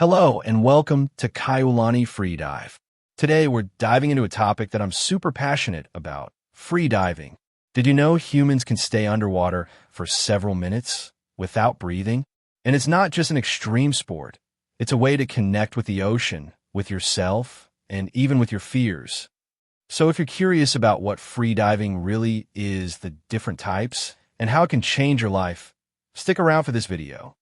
Hello and welcome to Kaiulani Freedive. Today we're diving into a topic that I'm super passionate about, freediving. Did you know humans can stay underwater for several minutes without breathing? And it's not just an extreme sport. It's a way to connect with the ocean, with yourself, and even with your fears. So if you're curious about what freediving really is, the different types, and how it can change your life, stick around for this video.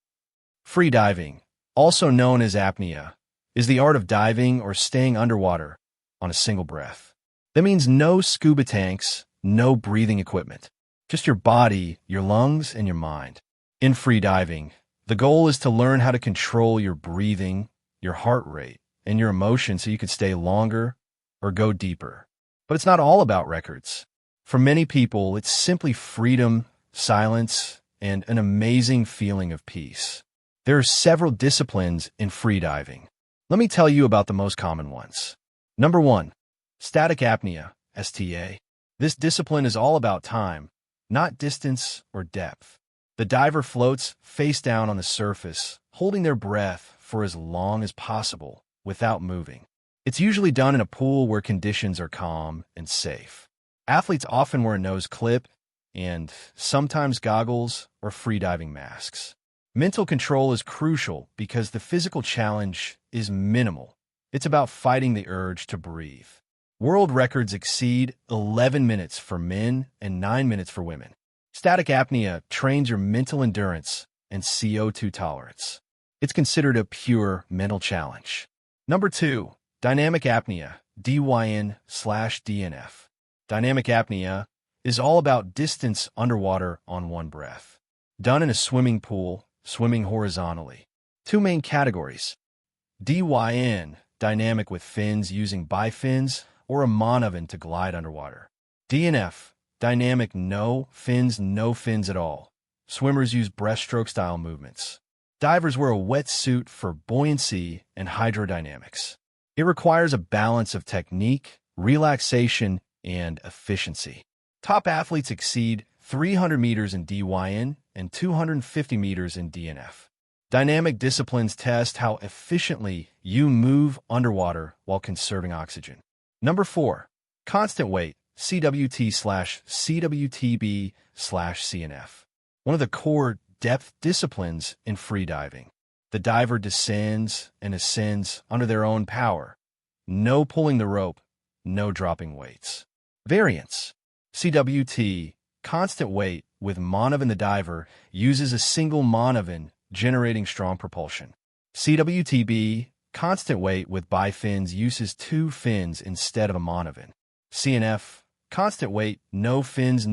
Freediving, also known as apnea, is the art of diving or staying underwater on a single breath. That means no scuba tanks, no breathing equipment, just your body, your lungs, and your mind. In freediving, the goal is to learn how to control your breathing, your heart rate, and your emotions so you can stay longer or go deeper. But it's not all about records. For many people, it's simply freedom, silence, and an amazing feeling of peace. There are several disciplines in freediving. Let me tell you about the most common ones. Number 1, static apnea, STA. This discipline is all about time, not distance or depth. The diver floats face down on the surface, holding their breath for as long as possible without moving. It's usually done in a pool where conditions are calm and safe. Athletes often wear a nose clip and sometimes goggles or freediving masks. Mental control is crucial because the physical challenge is minimal. It's about fighting the urge to breathe. World records exceed 11 minutes for men and 9 minutes for women. Static apnea trains your mental endurance and CO2 tolerance. It's considered a pure mental challenge. Number 2, dynamic apnea, DYN/DNF. Dynamic apnea is all about distance underwater on one breath. Done in a swimming pool, swimming horizontally. 2 main categories. DYN, dynamic with fins using bifins or a monovan to glide underwater. DNF, dynamic no fins at all. Swimmers use breaststroke-style movements. Divers wear a wetsuit for buoyancy and hydrodynamics. It requires a balance of technique, relaxation, and efficiency. Top athletes exceed 300 meters in DYN and 250 meters in DNF. Dynamic disciplines test how efficiently you move underwater while conserving oxygen. Number 4, constant weight, CWT/CWTB/CNF. One of the core depth disciplines in freediving. The diver descends and ascends under their own power. No pulling the rope, no dropping weights. Variants. CWT, constant weight with monovan. The diver uses a single monovan, generating strong propulsion. CWTB, constant weight with bifins, uses 2 fins instead of a monovan. CNF, constant weight, no fins,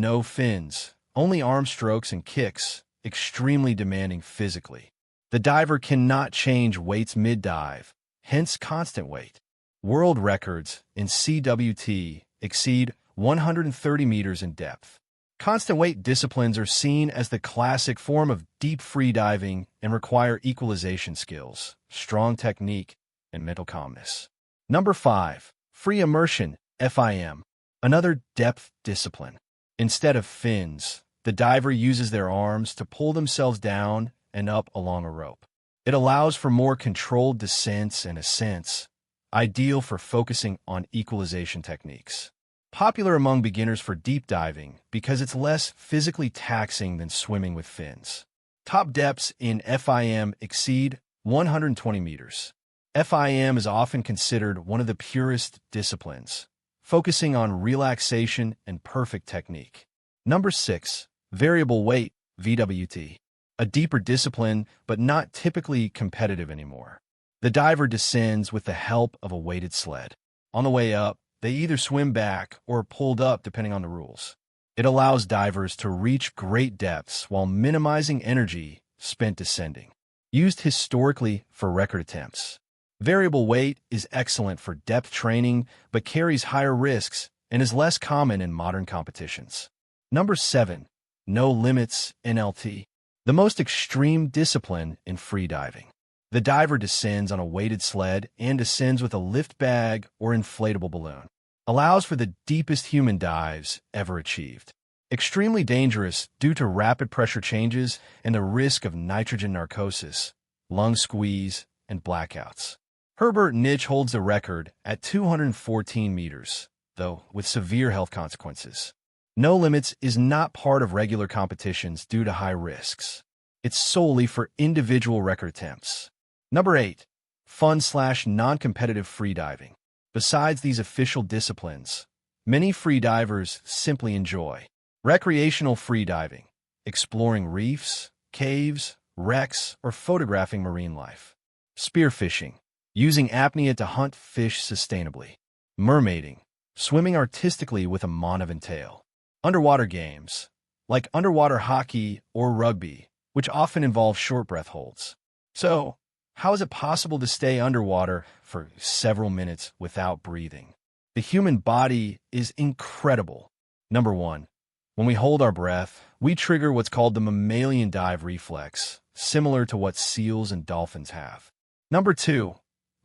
only arm strokes and kicks, extremely demanding physically. The diver cannot change weights mid-dive, hence constant weight. World records in CWT exceed 130 meters in depth. Constant weight disciplines are seen as the classic form of deep freediving and require equalization skills, strong technique, and mental calmness. Number 5, free immersion, FIM, another depth discipline. Instead of fins, the diver uses their arms to pull themselves down and up along a rope. It allows for more controlled descents and ascents, ideal for focusing on equalization techniques. Popular among beginners for deep diving because it's less physically taxing than swimming with fins. Top depths in FIM exceed 120 meters. FIM is often considered one of the purest disciplines, focusing on relaxation and perfect technique. Number 6, variable weight, VWT. A deeper discipline, but not typically competitive anymore. The diver descends with the help of a weighted sled. On the way up, they either swim back or are pulled up depending on the rules. It allows divers to reach great depths while minimizing energy spent descending. Used historically for record attempts. Variable weight is excellent for depth training but carries higher risks and is less common in modern competitions. Number 7, no limits, NLT. The most extreme discipline in freediving. The diver descends on a weighted sled and ascends with a lift bag or inflatable balloon. Allows for the deepest human dives ever achieved. Extremely dangerous due to rapid pressure changes and the risk of nitrogen narcosis, lung squeeze, and blackouts. Herbert Nitsch holds the record at 214 meters, though with severe health consequences. No Limits is not part of regular competitions due to high risks. It's solely for individual record attempts. Number 8. Fun/non-competitive freediving. Besides these official disciplines, many freedivers simply enjoy recreational freediving, exploring reefs, caves, wrecks, or photographing marine life. Spearfishing, using apnea to hunt fish sustainably. Mermaiding, swimming artistically with a Monovan tail. Underwater games, like underwater hockey or rugby, which often involve short breath holds. So, how is it possible to stay underwater for several minutes without breathing? The human body is incredible. Number 1. When we hold our breath, we trigger what's called the mammalian dive reflex, similar to what seals and dolphins have. Number 2.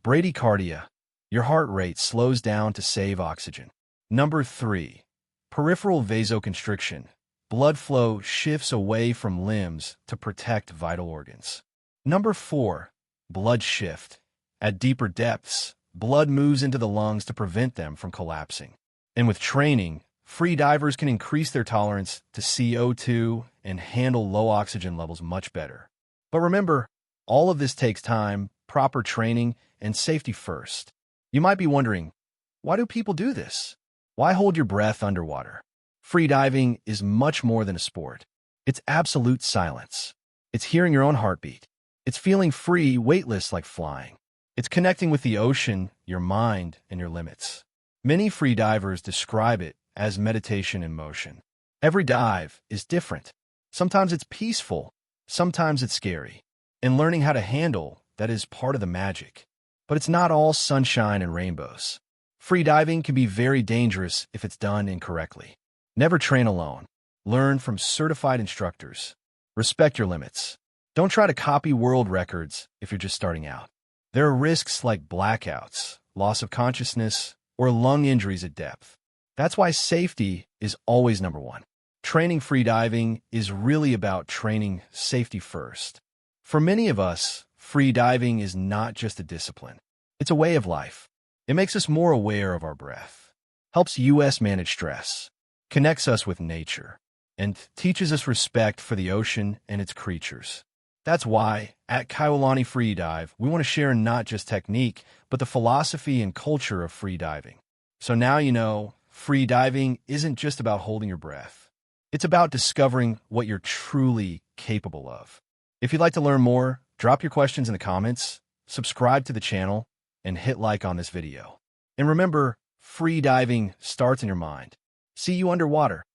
Bradycardia. Your heart rate slows down to save oxygen. Number 3. Peripheral vasoconstriction. Blood flow shifts away from limbs to protect vital organs. Number 4. Blood shift. At deeper depths, blood moves into the lungs to prevent them from collapsing. And with training, free divers can increase their tolerance to CO2 and handle low oxygen levels much better. But remember, all of this takes time, proper training, and safety first. You might be wondering, why do people do this? Why hold your breath underwater? Freediving is much more than a sport. It's absolute silence. It's hearing your own heartbeat. It's feeling free, weightless like flying. It's connecting with the ocean, your mind, and your limits. Many freedivers describe it as meditation in motion. Every dive is different. Sometimes it's peaceful, sometimes it's scary. And learning how to handle that is part of the magic. But it's not all sunshine and rainbows. Freediving can be very dangerous if it's done incorrectly. Never train alone. Learn from certified instructors. Respect your limits. Don't try to copy world records if you're just starting out. There are risks like blackouts, loss of consciousness, or lung injuries at depth. That's why safety is always number 1. Training freediving is really about training safety first. For many of us, freediving is not just a discipline. It's a way of life. It makes us more aware of our breath, helps us manage stress, connects us with nature, and teaches us respect for the ocean and its creatures. That's why, at Kaiulani Freedive, we want to share not just technique, but the philosophy and culture of freediving. So now you know, freediving isn't just about holding your breath. It's about discovering what you're truly capable of. If you'd like to learn more, drop your questions in the comments, subscribe to the channel, and hit like on this video. And remember, freediving starts in your mind. See you underwater.